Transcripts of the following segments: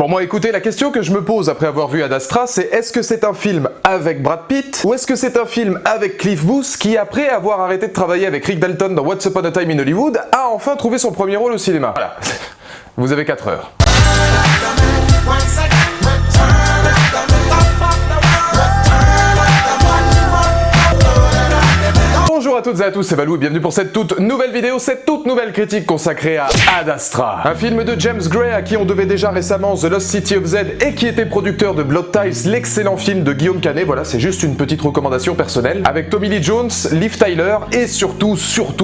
Bon moi écoutez, la question que je me pose après avoir vu Ad Astra, c'est est-ce que c'est un film avec Brad Pitt ou est-ce que c'est un film avec Cliff Booth qui, après avoir arrêté de travailler avec Rick Dalton dans Once Upon a Time in Hollywood, a enfin trouvé son premier rôle au cinéma. Voilà. Vous avez 4 heures. Bonjour à toutes et à tous, c'est Valou et bienvenue pour cette toute nouvelle vidéo, cette toute nouvelle critique consacrée à Ad Astra. Un film de James Gray à qui on devait déjà récemment The Lost City of Z et qui était producteur de Blood Ties, l'excellent film de Guillaume Canet. Voilà, c'est juste une petite recommandation personnelle. Avec Tommy Lee Jones, Liv Tyler et surtout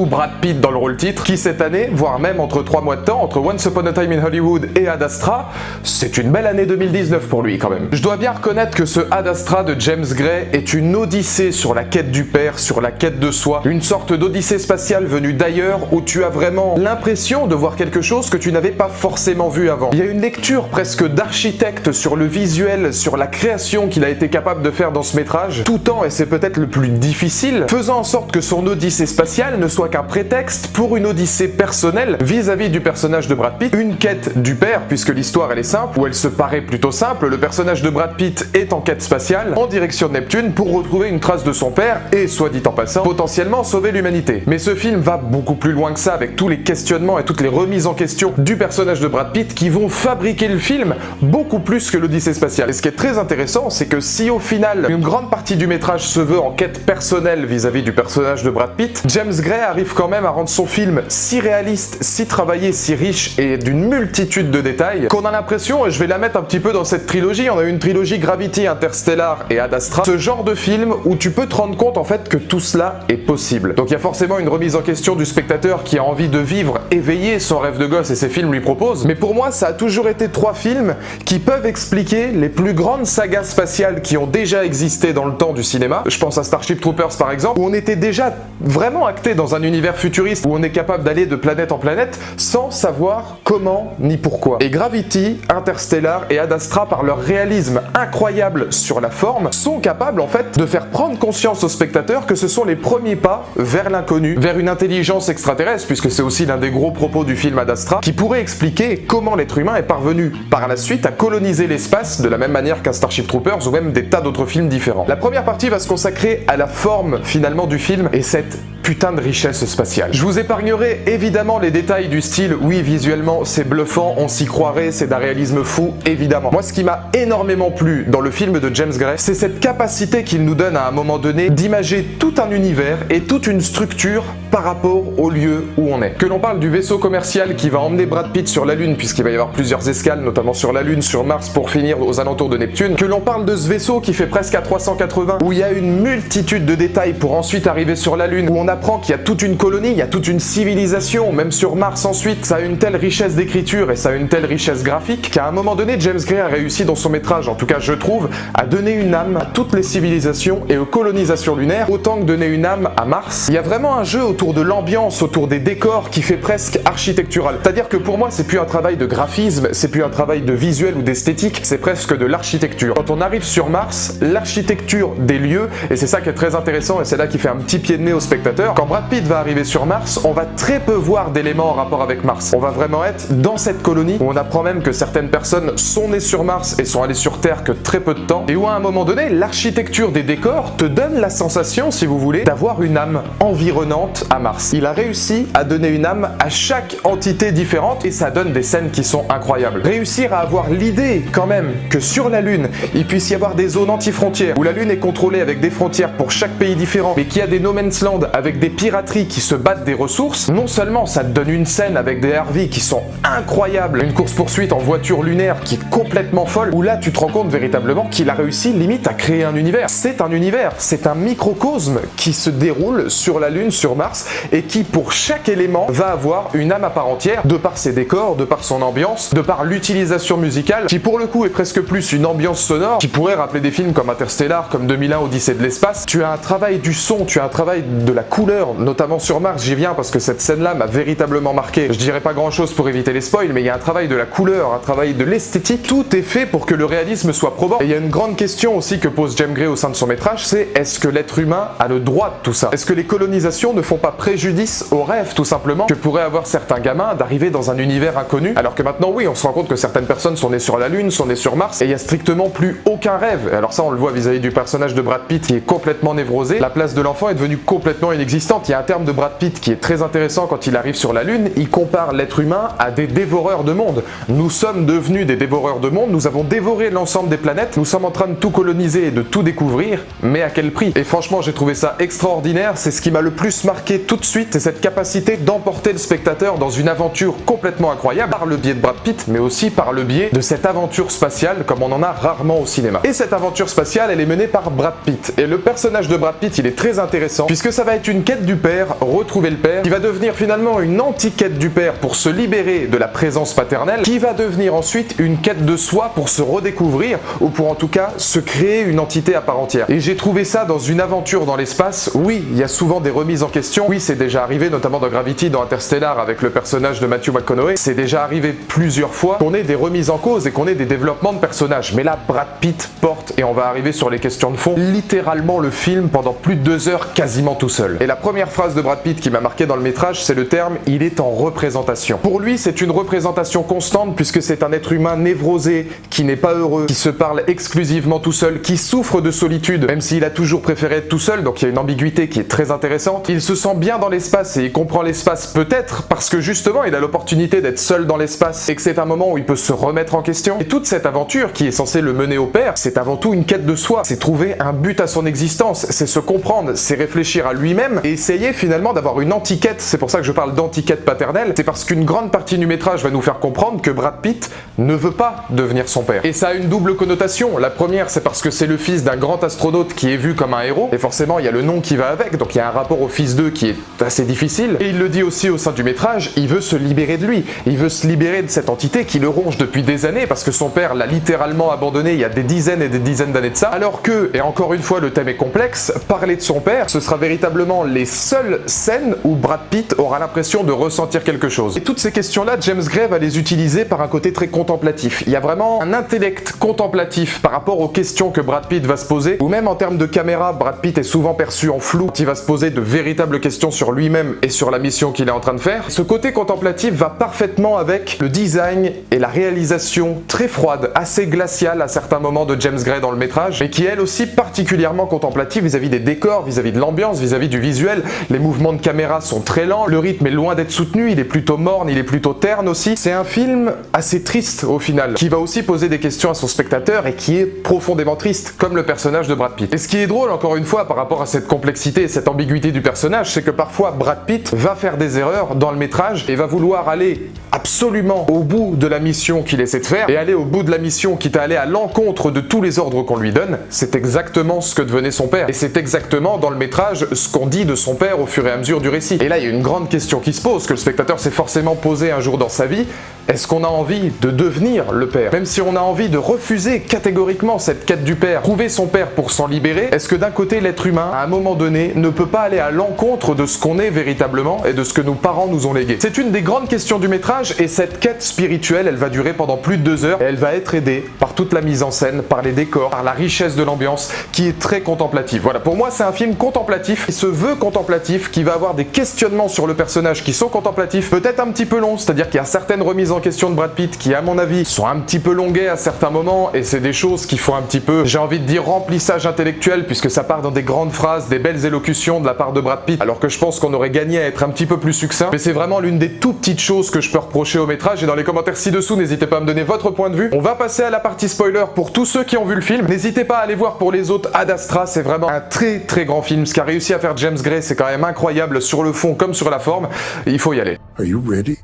Brad Pitt dans le rôle titre, qui cette année, voire même entre 3 mois de temps, entre Once Upon a Time in Hollywood et Ad Astra, c'est une belle année 2019 pour lui quand même. Je dois bien reconnaître que ce Ad Astra de James Gray est une odyssée sur la quête du père, sur la quête de soi, une sorte d'odyssée spatiale venue d'ailleurs où tu as vraiment l'impression de voir quelque chose que tu n'avais pas forcément vu avant. Il y a une lecture presque d'architecte sur le visuel, sur la création qu'il a été capable de faire dans ce métrage, tout en, et c'est peut-être le plus difficile, faisant en sorte que son odyssée spatiale ne soit qu'un prétexte pour une odyssée personnelle vis-à-vis du personnage de Brad Pitt, une quête du père, puisque l'histoire elle est simple, ou elle se paraît plutôt simple, le personnage de Brad Pitt est en quête spatiale, en direction de Neptune pour retrouver une trace de son père et, soit dit en passant, potentiellement sauver l'humanité. Mais ce film va beaucoup plus loin que ça avec tous les questionnements et toutes les remises en question du personnage de Brad Pitt qui vont fabriquer le film beaucoup plus que l'odyssée spatiale. Et ce qui est très intéressant, c'est que si au final une grande partie du métrage se veut en quête personnelle vis-à-vis du personnage de Brad Pitt, James Gray arrive quand même à rendre son film si réaliste, si travaillé, si riche et d'une multitude de détails qu'on a l'impression, et je vais la mettre un petit peu dans cette trilogie, on a une trilogie Gravity, Interstellar et Ad Astra, ce genre de film où tu peux te rendre compte en fait que tout cela est possible. Donc il y a forcément une remise en question du spectateur qui a envie de vivre éveillé son rêve de gosse et ses films lui proposent. Mais pour moi, ça a toujours été 3 films qui peuvent expliquer les plus grandes sagas spatiales qui ont déjà existé dans le temps du cinéma. Je pense à Starship Troopers par exemple, où on était déjà vraiment acté dans un univers futuriste où on est capable d'aller de planète en planète sans savoir comment ni pourquoi. Et Gravity, Interstellar et Ad Astra, par leur réalisme incroyable sur la forme, sont capables en fait de faire prendre conscience au spectateur que ce sont les premiers pas vers l'inconnu, vers une intelligence extraterrestre, puisque c'est aussi l'un des gros propos du film Ad Astra, qui pourrait expliquer comment l'être humain est parvenu par la suite à coloniser l'espace de la même manière qu'un Starship Troopers ou même des tas d'autres films différents. La première partie va se consacrer à la forme finalement du film et cette putain de richesse spatiale. Je vous épargnerai évidemment les détails du style, oui visuellement c'est bluffant, on s'y croirait, c'est d'un réalisme fou, évidemment. Moi ce qui m'a énormément plu dans le film de James Gray, c'est cette capacité qu'il nous donne à un moment donné d'imager tout un univers et toute une structure par rapport au lieu où on est. Que l'on parle du vaisseau commercial qui va emmener Brad Pitt sur la Lune, puisqu'il va y avoir plusieurs escales, notamment sur la Lune, sur Mars, pour finir aux alentours de Neptune. Que l'on parle de ce vaisseau qui fait presque à 380, où il y a une multitude de détails pour ensuite arriver sur la Lune, où on apprend qu'il y a toute une colonie, il y a toute une civilisation, même sur Mars ensuite. Ça a une telle richesse d'écriture et ça a une telle richesse graphique qu'à un moment donné, James Gray a réussi dans son métrage, en tout cas je trouve, à donner une âme à toutes les civilisations et aux colonisations lunaires, autant que donner une âme à Mars. Il y a vraiment un jeu autour de l'ambiance, autour des décors qui fait presque architectural. C'est-à-dire que pour moi, c'est plus un travail de graphisme, c'est plus un travail de visuel ou d'esthétique, c'est presque de l'architecture. Quand on arrive sur Mars, l'architecture des lieux, et c'est ça qui est très intéressant et c'est là qui fait un petit pied de nez au spectateur, quand Brad Pitt va arriver sur Mars, on va très peu voir d'éléments en rapport avec Mars. On va vraiment être dans cette colonie où on apprend même que certaines personnes sont nées sur Mars et sont allées sur Terre que très peu de temps, et où à un moment donné, l'architecture des décors te donne la sensation, si vous voulez, d'avoir une âme environnante à Mars. Il a réussi à donner une âme à chaque entité différente et ça donne des scènes qui sont incroyables. Réussir à avoir l'idée quand même que sur la Lune, il puisse y avoir des zones anti-frontières où la Lune est contrôlée avec des frontières pour chaque pays différent, mais qu'il y a des no man's land avec des pirateries qui se battent des ressources, non seulement ça te donne une scène avec des RV qui sont incroyables, une course-poursuite en voiture lunaire qui est complètement folle, où là tu te rends compte véritablement qu'il a réussi limite à créer un univers. C'est un univers, c'est un microcosme qui se déroule sur la Lune, sur Mars, et qui pour chaque élément va avoir une âme à part entière, de par ses décors, de par son ambiance, de par l'utilisation musicale, qui pour le coup est presque plus une ambiance sonore, qui pourrait rappeler des films comme Interstellar, comme 2001 Odyssée de l'espace. Tu as un travail du son, tu as un travail de la couleur, notamment sur Mars, j'y viens parce que cette scène-là m'a véritablement marqué. Je dirais pas grand-chose pour éviter les spoils, mais il y a un travail de la couleur, un travail de l'esthétique, tout est fait pour que le réalisme soit probant. Et il y a une grande question aussi que pose James Gray au sein de son métrage, c'est est-ce que l'être humain a le droit de tout ça? Est-ce que les colonisations ne font pas pas préjudice au rêve tout simplement que pourraient avoir certains gamins d'arriver dans un univers inconnu, alors que maintenant oui, on se rend compte que certaines personnes sont nées sur la Lune, sont nées sur Mars, et il y a strictement plus aucun rêve. Alors ça on le voit vis-à-vis du personnage de Brad Pitt qui est complètement névrosé, la place de l'enfant est devenue complètement inexistante. Il y a un terme de Brad Pitt qui est très intéressant quand il arrive sur la Lune, il compare l'être humain à des dévoreurs de monde. Nous sommes devenus des dévoreurs de monde, nous avons dévoré l'ensemble des planètes, nous sommes en train de tout coloniser et de tout découvrir, mais à quel prix? Et franchement j'ai trouvé ça extraordinaire, c'est ce qui m'a le plus marqué tout de suite, c'est cette capacité d'emporter le spectateur dans une aventure complètement incroyable, par le biais de Brad Pitt, mais aussi par le biais de cette aventure spatiale comme on en a rarement au cinéma. Et cette aventure spatiale, elle est menée par Brad Pitt. Et le personnage de Brad Pitt, il est très intéressant, puisque ça va être une quête du père, retrouver le père, qui va devenir finalement une anti-quête du père pour se libérer de la présence paternelle, qui va devenir ensuite une quête de soi pour se redécouvrir, ou pour en tout cas se créer une entité à part entière. Et j'ai trouvé ça dans une aventure dans l'espace. Oui, il y a souvent des remises en question, oui c'est déjà arrivé notamment dans Gravity, dans Interstellar avec le personnage de Matthew McConaughey, c'est déjà arrivé plusieurs fois qu'on ait des remises en cause et qu'on ait des développements de personnages. Mais là, Brad Pitt porte, et on va arriver sur les questions de fond, littéralement le film pendant plus de 2 heures quasiment tout seul. Et la première phrase de Brad Pitt qui m'a marqué dans le métrage, c'est le terme « il est en représentation ». Pour lui, c'est une représentation constante puisque c'est un être humain névrosé, qui n'est pas heureux, qui se parle exclusivement tout seul, qui souffre de solitude, même s'il a toujours préféré être tout seul, donc il y a une ambiguïté qui est très intéressante. Il se sent bien dans l'espace et il comprend l'espace peut-être parce que justement il a l'opportunité d'être seul dans l'espace et que c'est un moment où il peut se remettre en question. Et toute cette aventure qui est censée le mener au père, c'est avant tout une quête de soi, c'est trouver un but à son existence, c'est se comprendre, c'est réfléchir à lui-même et essayer finalement d'avoir une anti-quête. C'est pour ça que je parle d'anti-quête paternelle, c'est parce qu'une grande partie du métrage va nous faire comprendre que Brad Pitt ne veut pas devenir son père. Et ça a une double connotation. La première, c'est parce que c'est le fils d'un grand astronaute qui est vu comme un héros, et forcément il y a le nom qui va avec, donc il y a un rapport au fils d'eux qui est assez difficile. Et il le dit aussi au sein du métrage, il veut se libérer de lui, il veut se libérer de cette entité qui le ronge depuis des années, parce que son père l'a littéralement abandonné il y a des dizaines et des dizaines d'années de ça, alors que, et encore une fois le thème est complexe, parler de son père, ce sera véritablement les seules scènes où Brad Pitt aura l'impression de ressentir quelque chose. Et toutes ces questions-là, James Gray va les utiliser par un côté très contemplatif. Il y a vraiment un intellect contemplatif par rapport aux questions que Brad Pitt va se poser, ou même en termes de caméra, Brad Pitt est souvent perçu en flou, il va se poser de véritables questions sur lui-même et sur la mission qu'il est en train de faire. Ce côté contemplatif va parfaitement avec le design et la réalisation très froide, assez glaciale à certains moments de James Gray dans le métrage, mais qui est elle aussi particulièrement contemplative vis-à-vis des décors, vis-à-vis de l'ambiance, vis-à-vis du visuel. Les mouvements de caméra sont très lents, le rythme est loin d'être soutenu, il est plutôt morne, il est plutôt terne aussi. C'est un film assez triste au final, qui va aussi poser des questions à son spectateur et qui est profondément triste, comme le personnage de Brad Pitt. Et ce qui est drôle encore une fois par rapport à cette complexité et cette ambiguïté du personnage, c'est que parfois Brad Pitt va faire des erreurs dans le métrage et va vouloir aller absolument au bout de la mission qu'il essaie de faire, et aller au bout de la mission quitte à aller à l'encontre de tous les ordres qu'on lui donne. C'est exactement ce que devenait son père, et c'est exactement dans le métrage ce qu'on dit de son père au fur et à mesure du récit. Et là il y a une grande question qui se pose, que le spectateur s'est forcément posé un jour dans sa vie: est-ce qu'on a envie de devenir le père? Même si on a envie de refuser catégoriquement cette quête du père, trouver son père pour s'en libérer, est-ce que d'un côté l'être humain, à un moment donné, ne peut pas aller à l'encontre de ce qu'on est véritablement et de ce que nos parents nous ont légué? C'est une des grandes questions du métrage, et cette quête spirituelle, elle va durer pendant plus de 2 heures, et elle va être aidée par toute la mise en scène, par les décors, par la richesse de l'ambiance, qui est très contemplative. Voilà, pour moi c'est un film contemplatif, qui se veut contemplatif, qui va avoir des questionnements sur le personnage qui sont contemplatifs, peut-être un petit peu longs, c'est-à-dire qu'il y a certaines remises en question de Brad Pitt qui, à mon avis, sont un petit peu longuées à certains moments, et c'est des choses qui font un petit peu, j'ai envie de dire, remplissage intellectuel, puisque ça part dans des grandes phrases, des belles élocutions de la part de Brad Pitt, alors que je pense qu'on aurait gagné à être un petit peu plus succinct. Mais c'est vraiment l'une des tout petites choses que je peux reprocher au métrage, et dans les commentaires ci-dessous, n'hésitez pas à me donner votre point de vue. On va passer à la partie spoiler pour tous ceux qui ont vu le film. N'hésitez pas à aller voir pour les autres Ad Astra, c'est vraiment un très très grand film. Ce qu'a réussi à faire James Gray, c'est quand même incroyable sur le fond comme sur la forme. Il faut y aller. Are you ready?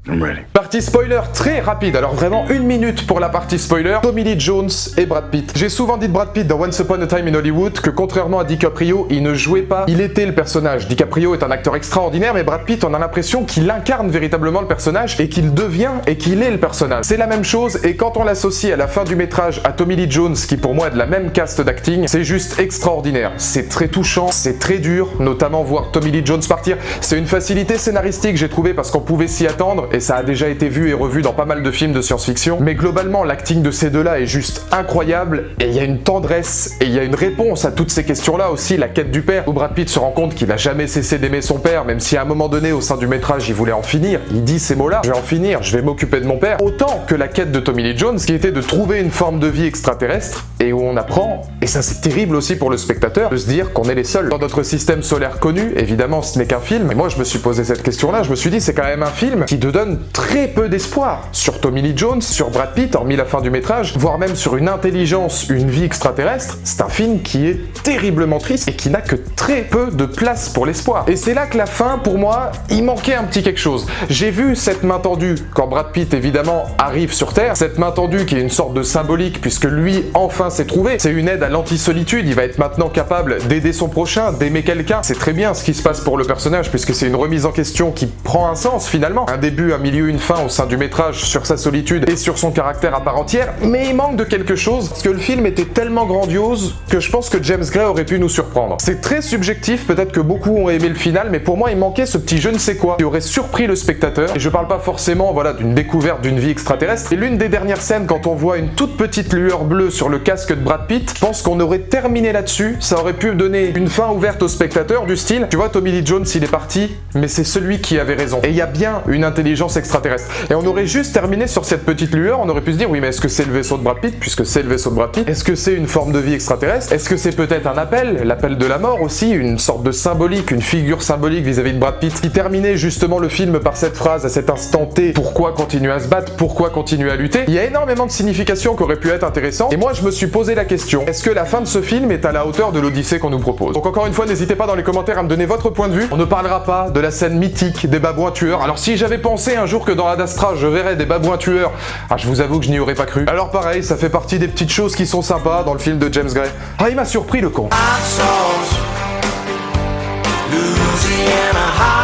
I'm ready. Partie spoiler très rapide, alors vraiment 1 minute pour la partie spoiler. Tommy Lee Jones et Brad Pitt. J'ai souvent dit de Brad Pitt dans Once Upon a Time in Hollywood que contrairement à DiCaprio, il ne jouait pas, il était le personnage. DiCaprio est un acteur extraordinaire, mais Brad Pitt, on a l'impression qu'il incarne véritablement le personnage et qu'il devient et qu'il est le personnage. C'est la même chose, et quand on l'associe à la fin du métrage à Tommy Lee Jones, qui pour moi est de la même caste d'acting, c'est juste extraordinaire. C'est très touchant, c'est très dur, notamment voir Tommy Lee Jones partir. C'est une facilité scénaristique, j'ai trouvé, parce qu'on pouvait s'y attendre, et ça a déjà été vu et revu dans pas mal de films de science-fiction, mais globalement l'acting de ces deux-là est juste incroyable, et il y a une tendresse, et il y a une réponse à toutes ces questions-là aussi, la quête du père, où Brad Pitt se rend compte qu'il a jamais cessé d'aimer son père, même si à un moment donné au sein du métrage il voulait en finir, il dit ces mots-là, je vais en finir, je vais m'occuper de mon père, autant que la quête de Tommy Lee Jones, qui était de trouver une forme de vie extraterrestre, et où on apprend, et ça c'est terrible aussi pour le spectateur, de se dire qu'on est les seuls. Dans notre système solaire connu, évidemment ce n'est qu'un film, et moi je me suis posé cette question-là, je me suis dit c'est quand même un film qui te donne très peu d'espoir sur Tommy Lee Jones, sur Brad Pitt, hormis la fin du métrage, voire même sur une intelligence, une vie extraterrestre. C'est un film qui est terriblement triste et qui n'a que très peu de place pour l'espoir. Et c'est là que la fin, pour moi, il manquait un petit quelque chose. J'ai vu cette main tendue quand Brad Pitt évidemment arrive sur Terre, cette main tendue qui est une sorte de symbolique puisque lui enfin s'est trouvé. C'est une aide à l'anti-solitude, il va être maintenant capable d'aider son prochain, d'aimer quelqu'un. C'est très bien ce qui se passe pour le personnage puisque c'est une remise en question qui prend un sens finalement. Un début, un milieu, une fin au sein du métrage sur sa solitude et sur son caractère à part entière, mais il manque de quelque chose parce que le film était tellement grandiose que je pense que James Gray aurait pu nous surprendre. C'est très subjectif, peut-être que beaucoup ont aimé le final, mais pour moi il manquait ce petit je ne sais quoi qui aurait surpris le spectateur. Et je parle pas forcément d'une découverte d'une vie extraterrestre. Et l'une des dernières scènes quand on voit une toute petite lueur bleue sur le casque de Brad Pitt, je pense qu'on aurait terminé là-dessus, ça aurait pu donner une fin ouverte au spectateur du style, tu vois Tommy Lee Jones il est parti, mais c'est celui qui avait raison. Et il y a bien une intelligence extraterrestre. Et on aurait juste terminé sur cette petite lueur, on aurait pu se dire oui mais est-ce que c'est le vaisseau de Brad Pitt puisque c'est le vaisseau de Brad Pitt? Est-ce que c'est une forme de vie extraterrestre? Est-ce que c'est peut-être un appel, l'appel de la mort aussi, une sorte de symbolique, une figure symbolique vis-à-vis de Brad Pitt qui terminait justement le film par cette phrase à cet instant T, pourquoi continuer à se battre, pourquoi continuer à lutter? Il y a énormément de significations qui auraient pu être intéressantes et moi je me suis posé la question, est-ce que la fin de ce film est à la hauteur de l'Odyssée qu'on nous propose? Donc encore une fois n'hésitez pas dans les commentaires à me donner votre point de vue. On ne parlera pas de la scène mythique des babouins tueurs. Alors si j'avais pensé un jour que dans Ad Astra je verrais des babouins tueurs, je vous avoue que je n'y aurais pas cru. Alors pareil, ça fait partie des petites choses qui sont sympas dans le film de James Gray. Il m'a surpris le con. Louisiana